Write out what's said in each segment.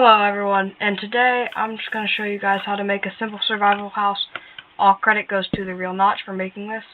Hello everyone, and today I'm just going to show you guys how to make a simple survival house. All credit goes to the Real Notch for making this.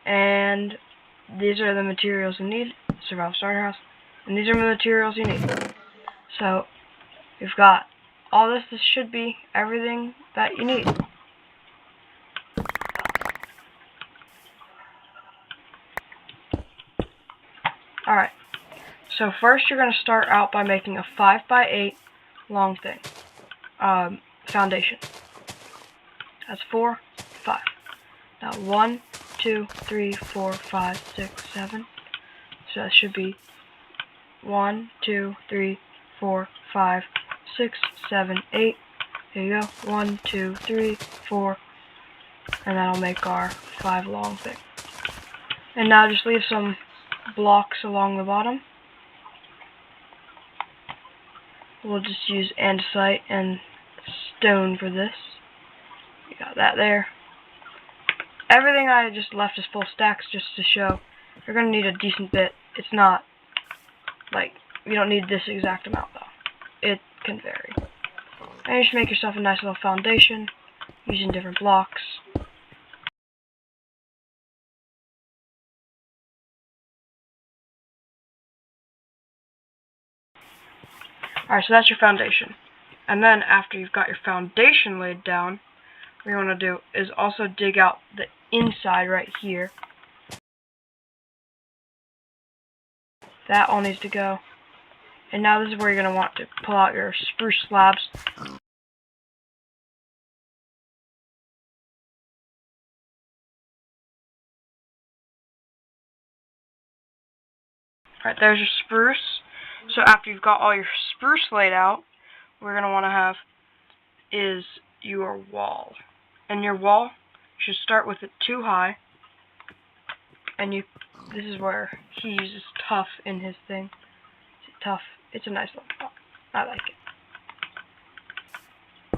And these are the materials you need. Survival starter house. And these are the materials you need. So, we've got all this. This should be everything that you need. Alright, so first you're going to start out by making a 5x8 long thing. Foundation. That's 4, 5. Now 1, 2, 3, 4, 5, 6, 7. So that should be 1, 2, 3, 4, 5, 6, 7, 8. There you go. 1, 2, 3, 4. And that'll make our 5 long thing. And now just leave some blocks along the bottom. We'll just use andesite and stone for this. You got that there. Everything I just left is full stacks just to show. You're going to need a decent bit. It's not, like, you don't need this exact amount though. It can vary. And you should make yourself a nice little foundation using different blocks. Alright, so that's your foundation. And then after you've got your foundation laid down, what you want to do is also dig out the inside right here. That all needs to go. And now this is where you're going to want to pull out your spruce slabs. Alright, there's your spruce. So after you've got all your spruce laid out, what we're going to want to have is your wall. And your wall should start with it 2 high. And this is where he uses tough in his thing. Tough. It's a nice little block. I like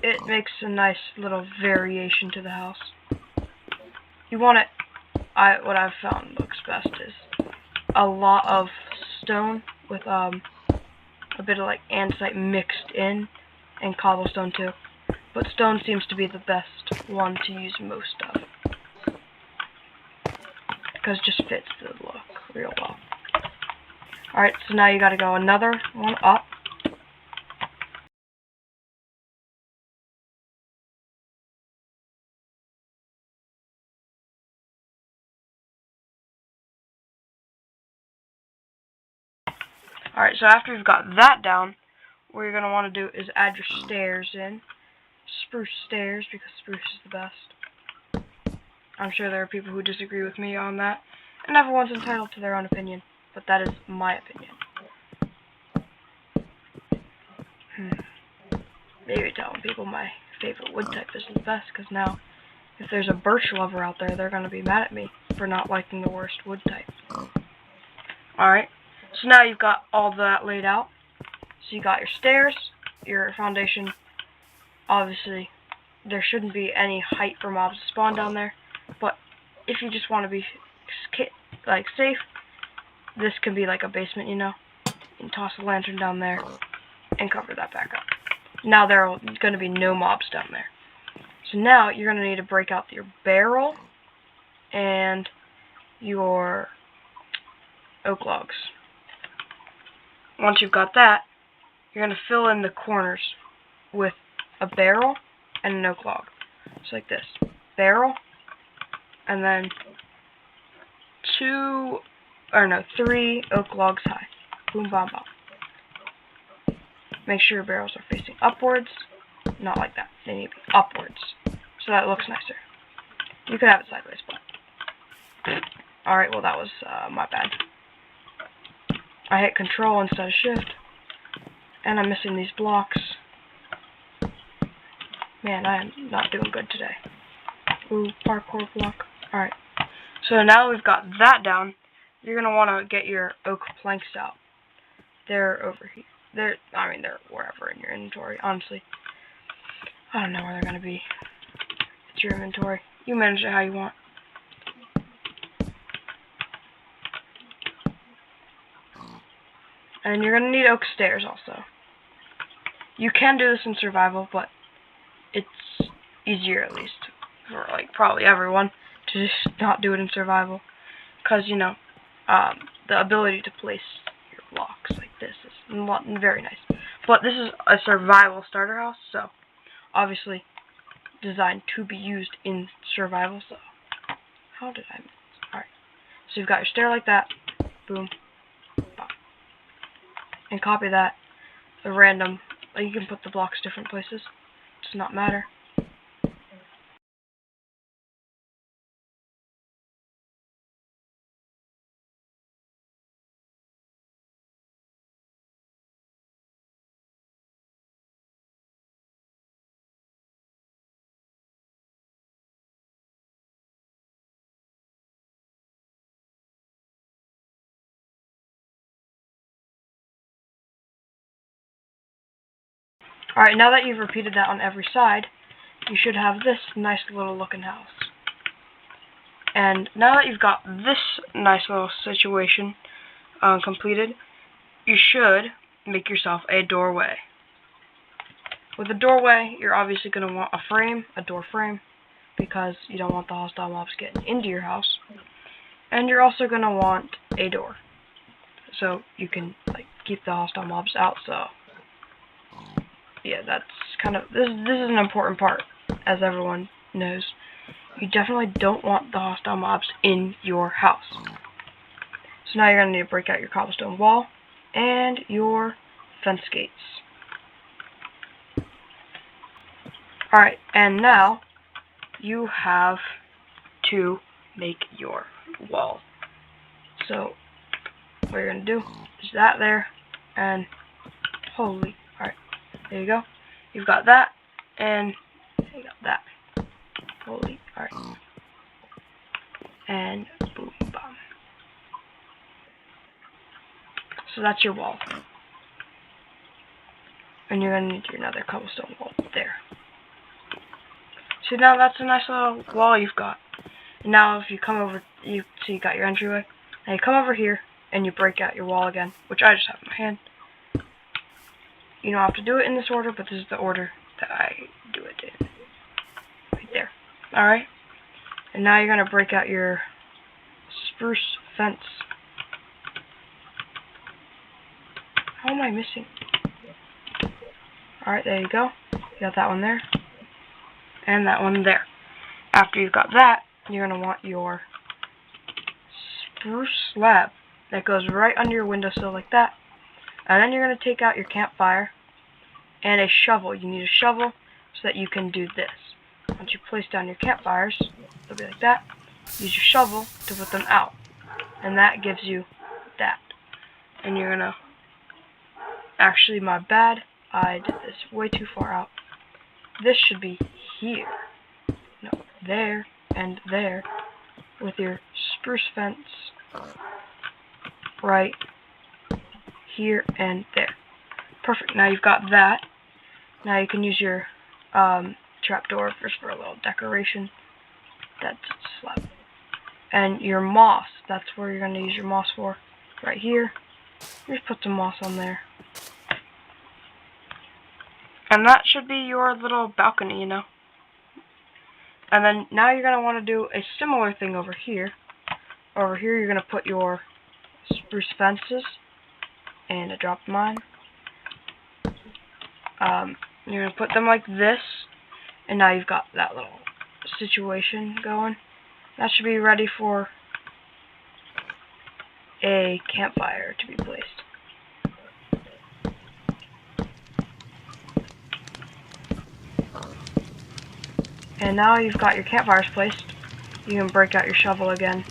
it. It makes a nice little variation to the house. You want it, what I've found looks best is a lot of stone with a bit of like andesite mixed in, and cobblestone too. But stone seems to be the best one to use most of, because it just fits the look real well. Alright, so now you gotta go another one up. Alright, so after you've got that down, what you're going to want to do is add your stairs in. Spruce stairs, because spruce is the best. I'm sure there are people who disagree with me on that, and everyone's entitled to their own opinion, but that is my opinion. Maybe telling people my favorite wood type is the best, because now, if there's a birch lover out there, they're going to be mad at me for not liking the worst wood type. Alright, so now you've got all that laid out. So you got your stairs, your foundation. Obviously, there shouldn't be any height for mobs to spawn down there, but if you just want to be like safe, this can be like a basement, you know. You can toss a lantern down there and cover that back up. Now there are going to be no mobs down there. So now you're going to need to break out your barrel and your oak logs. Once you've got that, you're going to fill in the corners with a barrel and an oak log. Just like this. Barrel, and then 3 oak logs high. Boom, bom, bom. Make sure your barrels are facing upwards. Not like that. They need to be upwards. So that looks nicer. You could have it sideways, but... Alright, well that was my bad. I hit control instead of shift. And I'm missing these blocks. Man, I am not doing good today. Ooh, parkour block. Alright. So now we've got that down, you're going to want to get your oak planks out. They're over here. They're wherever in your inventory, honestly. I don't know where they're going to be. It's your inventory. You manage it how you want. And you're going to need oak stairs also. You can do this in survival, but it's easier, at least for like probably everyone, to just not do it in survival, because you know the ability to place your blocks like this is very nice. But this is a survival starter house, so obviously designed to be used in survival. So how did I miss? Alright, so you've got your stair like that, boom, bop. And copy that, the random, you can put the blocks different places, does not matter. Alright, now that you've repeated that on every side, you should have this nice little looking house. And now that you've got this nice little situation completed, you should make yourself a doorway. With a doorway, you're obviously going to want a frame, a door frame, because you don't want the hostile mobs getting into your house. And you're also going to want a door, so you can like keep the hostile mobs out. So yeah, that's kind of, this is an important part, as everyone knows. You definitely don't want the hostile mobs in your house. So now you're going to need to break out your cobblestone wall and your fence gates. Alright, and now you have to make your wall. So what you're going to do is that there, and holy, alright, there you go. You've got that, and you got that. Holy, alright. And boom, bam. So that's your wall. And you're going to need another cobblestone wall there. So now that's a nice little wall you've got. And now if you come over, you got your entryway. Now you come over here, and you break out your wall again, which I just have in my hand. You don't have to do it in this order, but this is the order that I do it in. Right there. Alright? And now you're going to break out your spruce fence. How am I missing? Alright, there you go. You got that one there. And that one there. After you've got that, you're going to want your spruce slab that goes right under your windowsill like that. And then you're going to take out your campfire and a shovel. You need a shovel so that you can do this. Once you place down your campfires, they'll be like that. Use your shovel to put them out. And that gives you that. And you're going to... Actually, my bad. I did this way too far out. This should be here. No, there and there. With your spruce fence right here and there. Perfect. Now you've got that. Now you can use your trapdoor just for a little decoration. That's slab. And your moss. That's where you're going to use your moss for. Right here. Just put some moss on there. And that should be your little balcony, you know. And then now you're going to want to do a similar thing over here. Over here you're going to put your spruce fences. And I dropped mine. You're going to put them like this. And now you've got that little situation going. That should be ready for a campfire to be placed. And now you've got your campfires placed, you can break out your shovel again,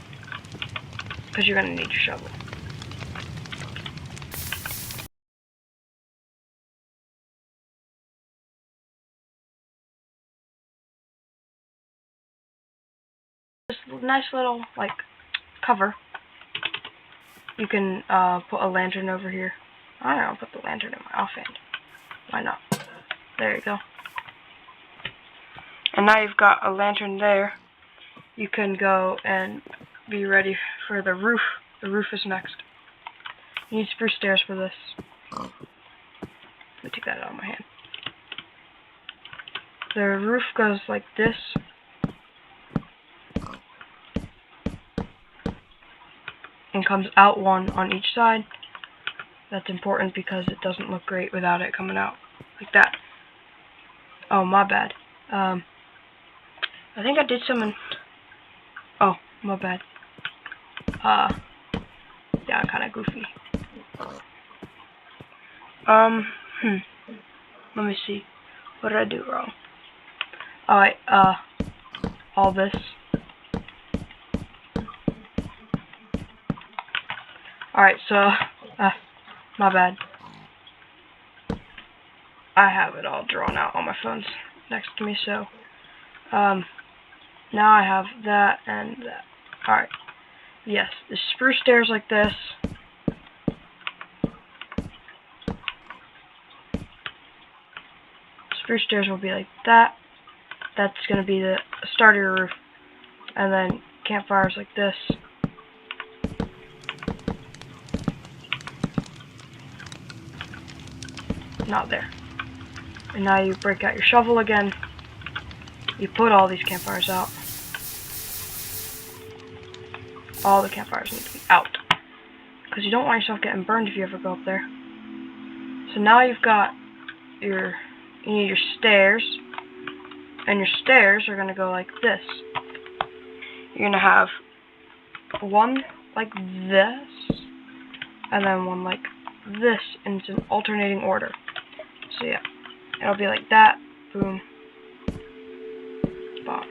because you're going to need your shovel. This nice little, like, cover. You can put a lantern over here. I don't know, put the lantern in my offhand. Why not? There you go. And now you've got a lantern there. You can go and be ready for the roof. The roof is next. You need spruce stairs for this. Let me take that out of my hand. the roof goes like this. And comes out one on each side. That's important because it doesn't look great without it coming out like that. Oh, my bad. I think I did something. Oh, my bad. Yeah, I'm kind of goofy. Let me see. What did I do wrong? Alright, all this. Alright, so, my bad. I have it all drawn out on my phone's next to me, so, now I have that and that. Alright, yes, the spruce stairs like this. Spruce stairs will be like that. That's going to be the start of your roof. And then campfires like this. Not there. And now you break out your shovel again. You put all these campfires out. All the campfires need to be out. Because you don't want yourself getting burned if you ever go up there. So now you've got you need your stairs. And your stairs are going to go like this. You're going to have one like this. And then one like this. And it's in alternating order. So yeah. It'll be like that. Boom. Bomb.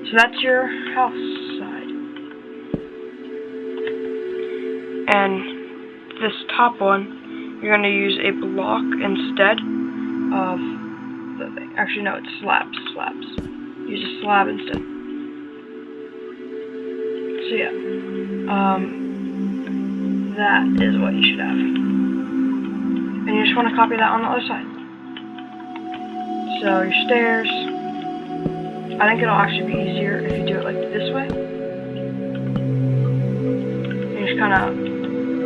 So that's your house side. And this top one, you're going to use a block instead of the thing. Actually, no, it's slabs. Use a slab instead. So yeah, that is what you should have. And you just want to copy that on the other side. So your stairs. I think it'll actually be easier if you do it like this way. You just kind of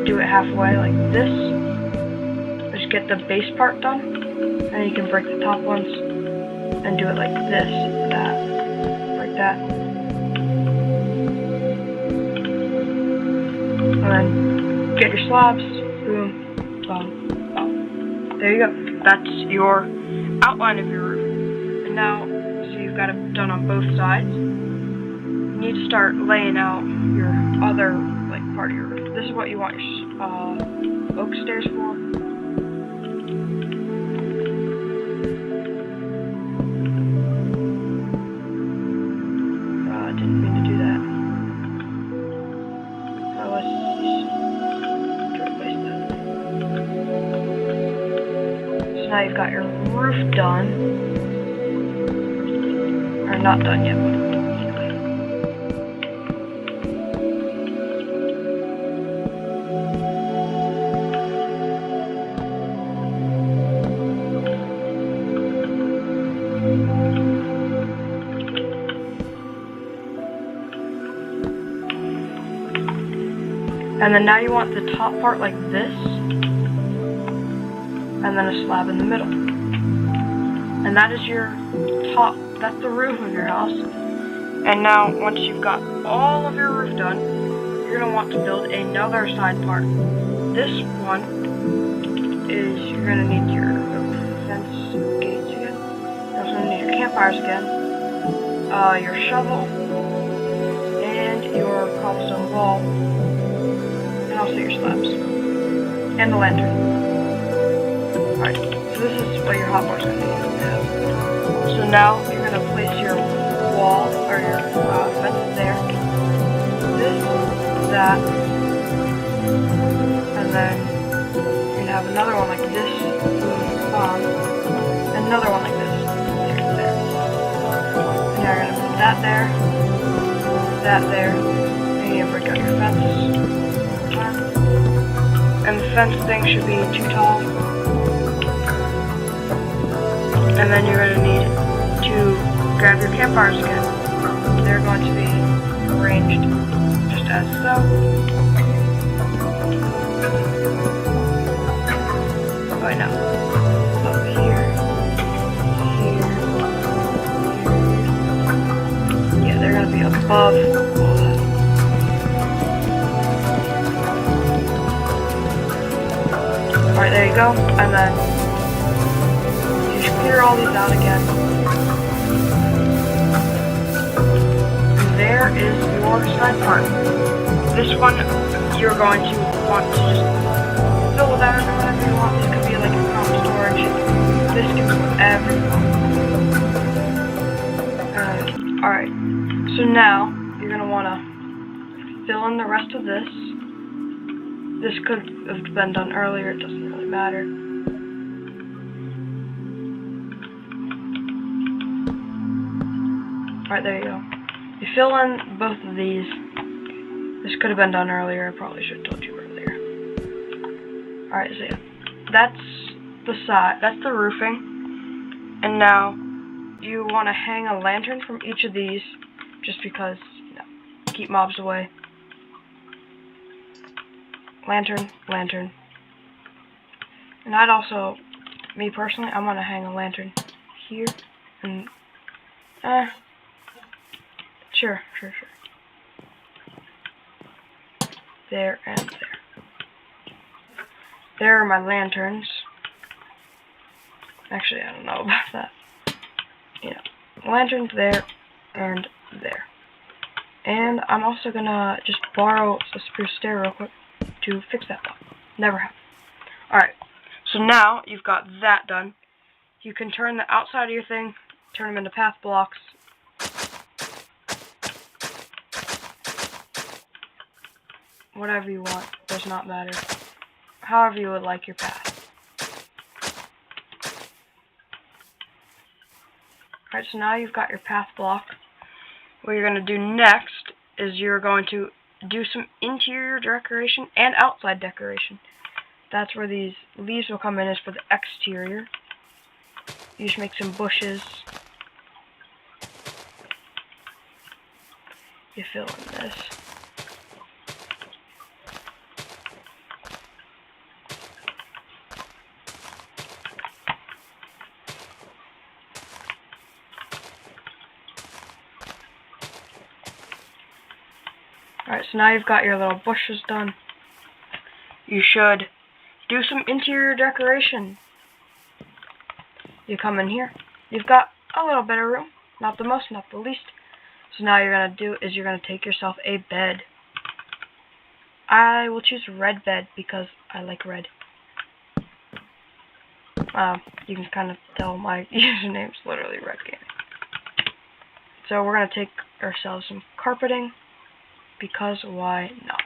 do it halfway like this. Just get the base part done. And you can break the top ones and do it like this, that, like that. And then get your slabs. Boom, boom, boom. There you go. That's your outline of your roof. And now, so you've got it done on both sides. You need to start laying out your other part of your roof. This is what you want your oak stairs for. Didn't mean to do that. Let's replace that. So now you've got your roof done. Or not done yet, but and then now you want the top part like this, and then a slab in the middle. And that is your top, that's the roof of your house. And now, once you've got all of your roof done, you're going to want to build another side part. This one is, you're going to need your fence gates again. You're also going to need your campfires again, your shovel, and your cobblestone wall. And also your slabs. And the lantern. Alright, so this is what your hotbar is going to be. So now you're going to place your wall, or your fence there. This, that, and then you're going to have another one like this, and another one like this. There. And now you're gonna put that there, and you're gonna break out your fence one more time. And the fence thing should be too tall. And then you're gonna need to grab your campfires again. They're going to be arranged just as so. Right now, up here. Yeah, they're gonna be above all that. Alright, there you go, and then you just clear all these out again. And there is your side part. This one, you're going to want to just fill with that or whatever you want. This could be like a common storage. This can be whatever you want. Alright, so now you're going to want to fill in the rest of this. This could have been done earlier, it doesn't really matter. Alright, there you go. You fill in both of these. This could have been done earlier, I probably should have told you earlier. Alright, so yeah. That's the side, that's the roofing. And now, you want to hang a lantern from each of these, just because, you know, keep mobs away. Lantern. And I'd also, me personally, I'm gonna hang a lantern here, and, sure. There and there. There are my lanterns. Actually, I don't know about that. Yeah, lanterns there and there. And I'm also gonna just borrow a spruce stair real quick to fix that block. Never happened. Alright, so now you've got that done. You can turn the outside of your thing, turn them into path blocks. Whatever you want, does not matter. However you would like your path. Alright, so now you've got your path block. What you're going to do next is you're going to do some interior decoration and outside decoration. That's where these leaves will come in, is for the exterior. You just make some bushes. You fill in this. Alright, so now you've got your little bushes done. You should do some interior decoration. You come in here. You've got a little bit of room. Not the most, not the least. So now you're going to do is you're going to take yourself a bed. I will choose red bed because I like red. You can kind of tell my username's literally Red Game. So we're going to take ourselves some carpeting. Because why not?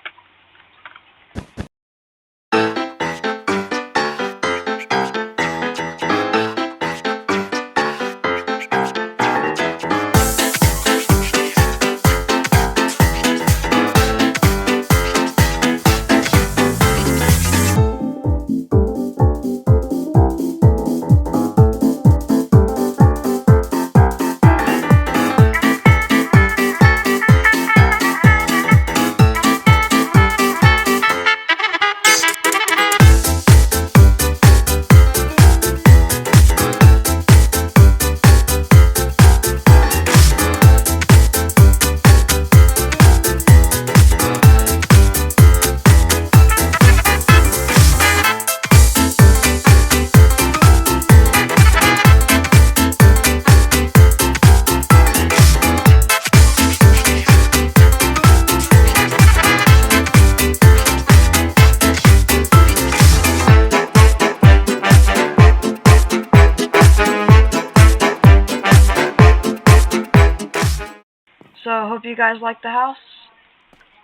So I hope you guys like the house,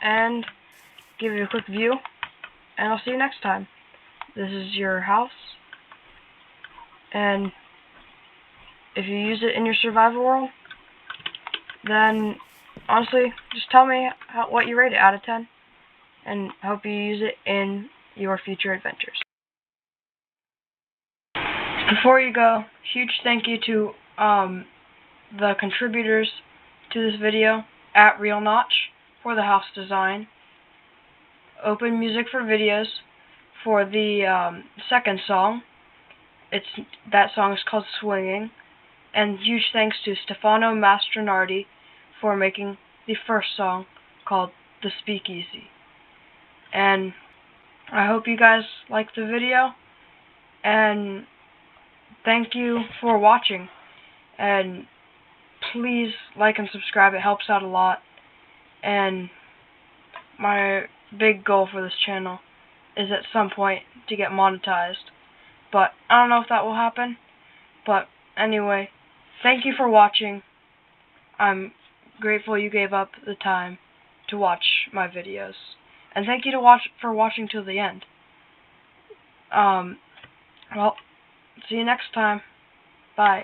and give you a quick view, and I'll see you next time. this is your house, and if you use it in your survival world, then honestly, just tell me what you rate it out of 10, and I hope you use it in your future adventures. Before you go, huge thank you to the contributors to this video, at Real Notch for the house design, Open Music for Videos for the second song. That song is called Swinging, and huge thanks to Stefano Mastronardi for making the first song called the Speakeasy. And I hope you guys liked the video, and thank you for watching, and please like and subscribe, it helps out a lot. And my big goal for this channel is at some point to get monetized, but I don't know if that will happen. But anyway, thank you for watching. I'm grateful you gave up the time to watch my videos, and thank you for watching till the end. Well, see you next time. Bye.